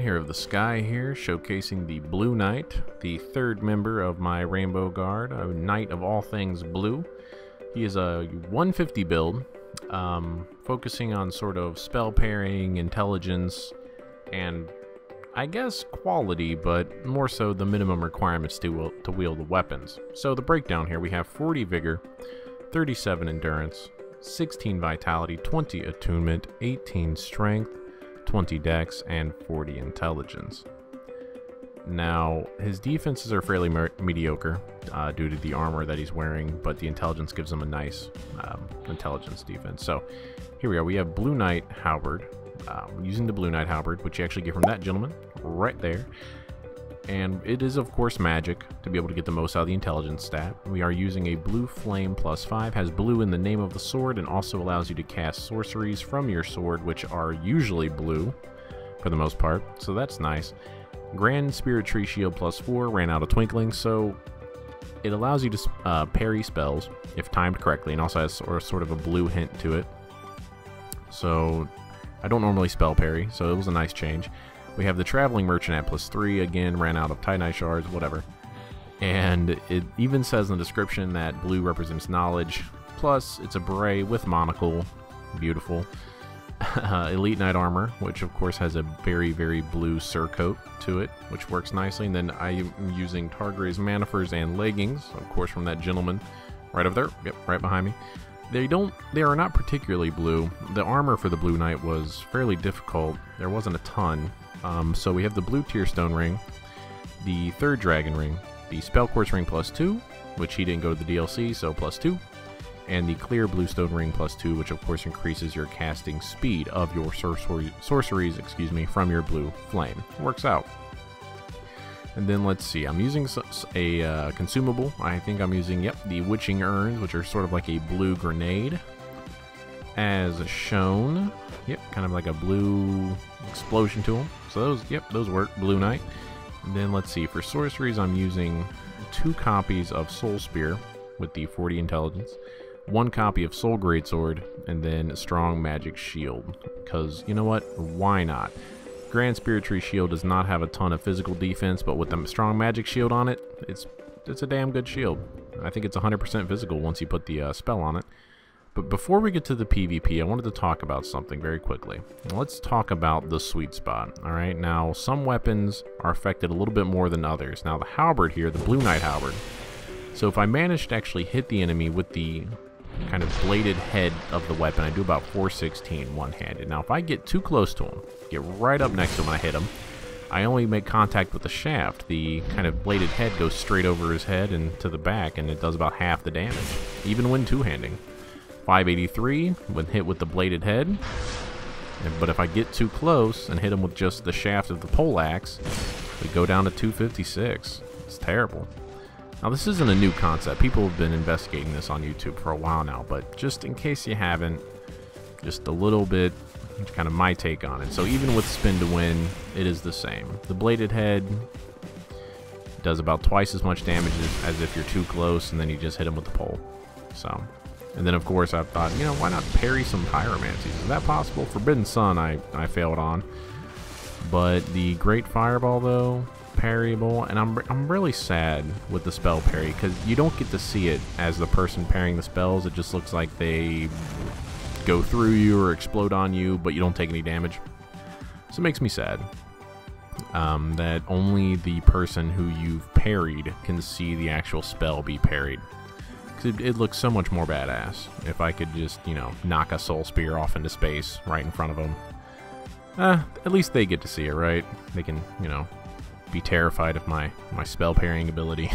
here of the sky here, showcasing the Blue Knight, the third member of my Rainbow Guard, a knight of all things blue. He is a 150 build, focusing on sort of spell pairing, intelligence, and I guess quality, but more so the minimum requirements to wield the weapons. So the breakdown here, we have 40 vigor, 37 endurance, 16 vitality, 20 attunement, 18 strength, 20 dex, and 40 intelligence. Now, his defenses are fairly mediocre due to the armor that he's wearing, but the intelligence gives him a nice intelligence defense. So here we are. We have Blue Knight Halberd. Using the Blue Knight Halberd, which you actually get from that gentleman right there. And it is, of course, magic to be able to get the most out of the intelligence stat. We are using a blue flame +5, has blue in the name of the sword, and also allows you to cast sorceries from your sword, which are usually blue for the most part, so that's nice. Grand Spirit Tree Shield +4, ran out of Twinkling, so it allows you to parry spells if timed correctly, and also has sort of a blue hint to it. So I don't normally spell parry, so it was a nice change. We have the Traveling Merchant at +3, again, ran out of Titanite Shards, whatever. And it even says in the description that blue represents knowledge, plus it's a beret with monocle, beautiful. Elite Knight Armor, which of course has a very, very blue surcoat to it, which works nicely. And then I am using Targray's Manifers and Leggings, of course from that gentleman right over there, yep, right behind me. They are not particularly blue. The armor for the Blue Knight was fairly difficult. There wasn't a ton. So we have the blue Tearstone ring, the third Dragon ring, the Spell Quartz ring +2, which he didn't go to the DLC, so +2, and the clear Bluestone ring +2, which of course increases your casting speed of your sorceries, from your blue flame. Works out. And then let's see, I'm using a consumable. I think I'm using, yep, the Witching Urns, which are sort of like a blue grenade, as shown. Yep, kind of like a blue explosion to them. So those, yep, those work. Blue Knight. And then let's see, for sorceries, I'm using 2 copies of Soul Spear with the 40 intelligence, 1 copy of Soul Greatsword, and then a Strong Magic Shield. Because, you know what? Why not? Grand Spirit Tree Shield does not have a ton of physical defense, but with the Strong Magic Shield on it, it's a damn good shield. I think it's 100% physical once you put the spell on it. But before we get to the PvP, I wanted to talk about something very quickly. Let's talk about the sweet spot, alright? Now, some weapons are affected a little bit more than others. Now, the Halberd here, the Blue Knight Halberd. So if I manage to actually hit the enemy with the kind of bladed head of the weapon, I do about 416 one-handed. Now, if I get too close to him, get right up next to him and I hit him, I only make contact with the shaft. The kind of bladed head goes straight over his head and to the back, and it does about half the damage, even when two-handing. 583 when hit with the bladed head, but if I get too close and hit him with just the shaft of the poleaxe, we go down to 256. It's terrible. Now, this isn't a new concept. People have been investigating this on YouTube for a while now, but just in case you haven't, just a little bit, kind of my take on it. So even with Spin to Win, it is the same. The bladed head does about twice as much damage as if you're too close, and then you just hit him with the pole. So, and then of course I thought, you know, why not parry some pyromancies? Is that possible? Forbidden Sun I failed on, but the Great Fireball though, parryable, and I'm really sad with the spell parry because you don't get to see it as the person parrying the spells. It just looks like they go through you or explode on you, but you don't take any damage. So it makes me sad that only the person who you've parried can see the actual spell be parried. Because it looks so much more badass if I could just, you know, knock a Soul Spear off into space right in front of them. At least they get to see it, right? They can, you know, be terrified of my spell parrying ability.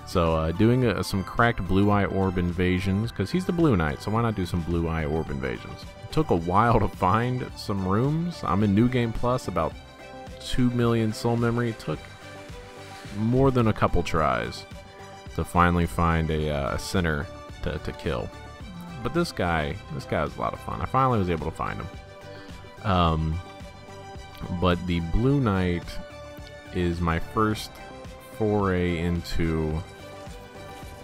So doing some cracked Blue Eye Orb invasions, because he's the Blue Knight, so why not do some Blue Eye Orb invasions? It took a while to find some rooms. I'm in New Game Plus, about 2 million soul memory. It took more than a couple tries to finally find a center to kill. But this guy was a lot of fun. I finally was able to find him. But the Blue Knight is my first foray into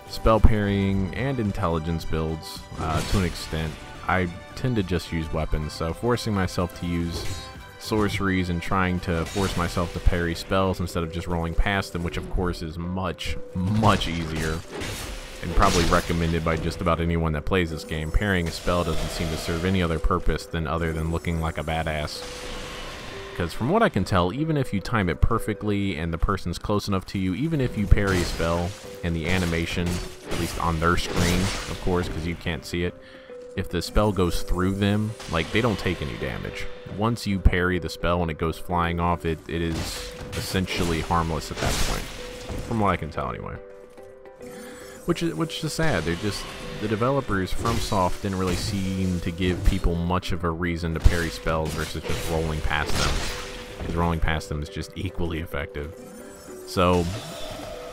spell parrying and intelligence builds to an extent. I tend to just use weapons, so forcing myself to use sorceries and trying to force myself to parry spells instead of just rolling past them, which of course is much, much easier and probably recommended by just about anyone that plays this game. Parrying a spell doesn't seem to serve any other purpose other than looking like a badass. Because from what I can tell, even if you time it perfectly and the person's close enough to you, even if you parry a spell and the animation, at least on their screen, of course, because you can't see it, if the spell goes through them, like, they don't take any damage. Once you parry the spell and it goes flying off, it is essentially harmless at that point. From what I can tell, anyway. Which is sad. The developers from Soft didn't really seem to give people much of a reason to parry spells versus just rolling past them. Because rolling past them is just equally effective. So,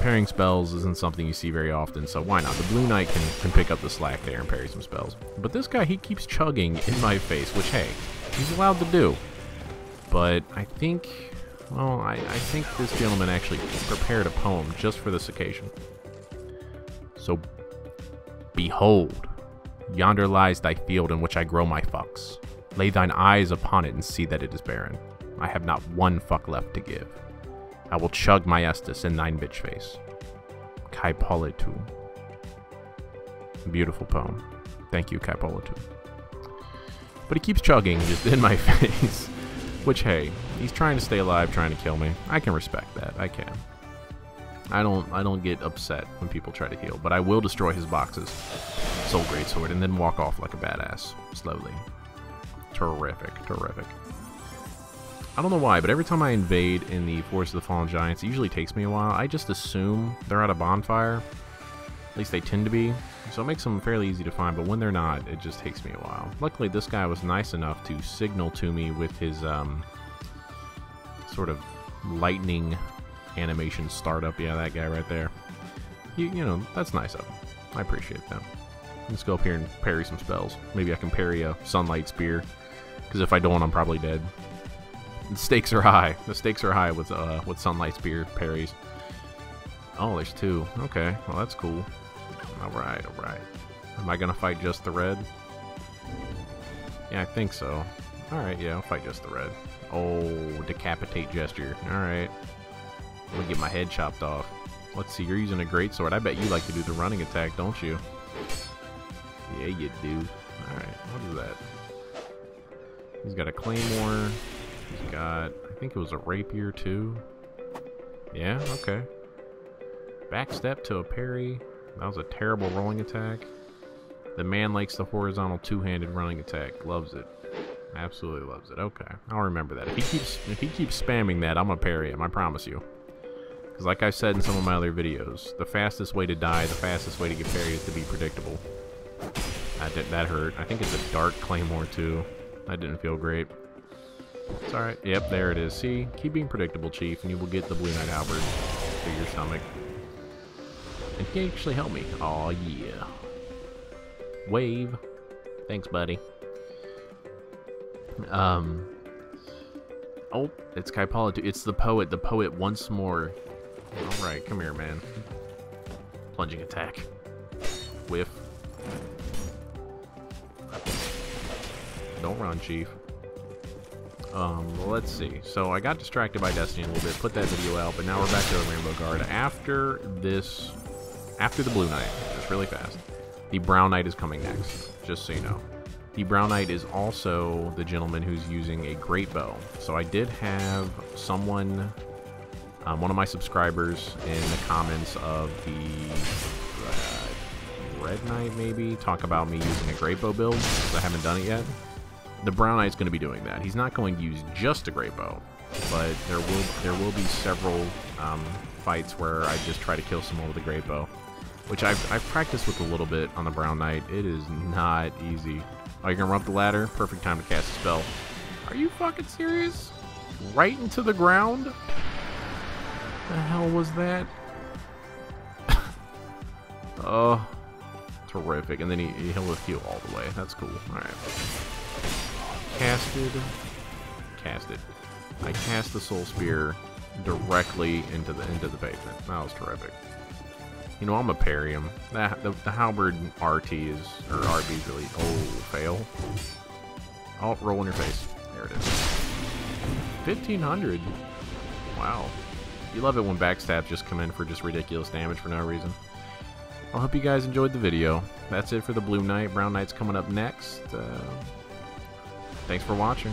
parrying spells isn't something you see very often, so why not? The Blue Knight can pick up the slack there and parry some spells. But this guy, he keeps chugging in my face, which, hey, he's allowed to do. But I think, well, I think this gentleman actually prepared a poem just for this occasion. So, behold, yonder lies thy field in which I grow my fucks. Lay thine eyes upon it and see that it is barren. I have not one fuck left to give. I will chug my Estus in thine bitch face. Kai Politu. Beautiful poem. Thank you, Kai Politu. But he keeps chugging just in my face. Which, hey, he's trying to stay alive, trying to kill me. I can respect that. I can. I don't get upset when people try to heal, but I will destroy his boxes. Soul Greatsword, and then walk off like a badass. Slowly. Terrific, terrific. I don't know why, but every time I invade in the Forest of the Fallen Giants, it usually takes me a while. I just assume they're at a bonfire. At least they tend to be. So it makes them fairly easy to find, but when they're not, it just takes me a while. Luckily, this guy was nice enough to signal to me with his sort of lightning animation startup. Yeah, that guy right there. You know, that's nice of him. I appreciate that. Let's go up here and parry some spells. Maybe I can parry a Sunlight Spear, because if I don't, I'm probably dead. The stakes are high. The stakes are high with Sunlight Spear parries. Oh, there's two. Okay, well that's cool. Alright, alright. Am I gonna fight just the red? Yeah, I think so. Alright, yeah, I'll fight just the red. Oh, decapitate gesture. Alright. I'm gonna get my head chopped off. Let's see, you're using a greatsword. I bet you like to do the running attack, don't you? Yeah, you do. Alright, what is that? He's got a claymore. He's got, I think it was a rapier too. Yeah, okay. Backstep to a parry. That was a terrible rolling attack. The man likes the horizontal two-handed running attack. Loves it. Absolutely loves it. Okay, I'll remember that. If he keeps spamming that, I'm gonna parry him. I promise you. Because like I said in some of my other videos, the fastest way to die, the fastest way to get parried is to be predictable. That hurt. I think it's a dark claymore too. That didn't feel great. It's alright. Yep, there it is. See? Keep being predictable, Chief, and you will get the Blue Knight Halberd to your stomach. And he actually helped me. Aw, yeah. Wave. Thanks, buddy. Oh, it's Kai Politu. It's the poet. The poet once more. Alright, come here, man. Plunging attack. Whiff. Don't run, Chief. Well, let's see. So I got distracted by Destiny a little bit, put that video out, but now we're back to the Rainbow Guard. After the Blue Knight, just really fast, the Brown Knight is coming next, just so you know. The Brown Knight is also the gentleman who's using a great bow. So I did have someone, one of my subscribers in the comments of the Red Knight maybe, talk about me using a great bow build, because I haven't done it yet. The Brown Knight's going to be doing that. He's not going to use just a great bow, but there will be several fights where I just try to kill someone with a great bow, which I've practiced with a little bit on the Brown Knight. It is not easy. Oh, you're going to run up the ladder? Perfect time to cast a spell. Are you fucking serious? Right into the ground? The hell was that? Oh, terrific. And then he'll heal all the way. That's cool. Alright. Casted. I cast the Soul Spear directly into the pavement. That was terrific. You know, I'm gonna parry him. The halberd RT is, or RB is really, oh, fail. Oh, roll in your face. There it is. 1500. Wow. You love it when backstabs just come in for just ridiculous damage for no reason. I hope you guys enjoyed the video. That's it for the Blue Knight. Brown Knight's coming up next. Thanks for watching.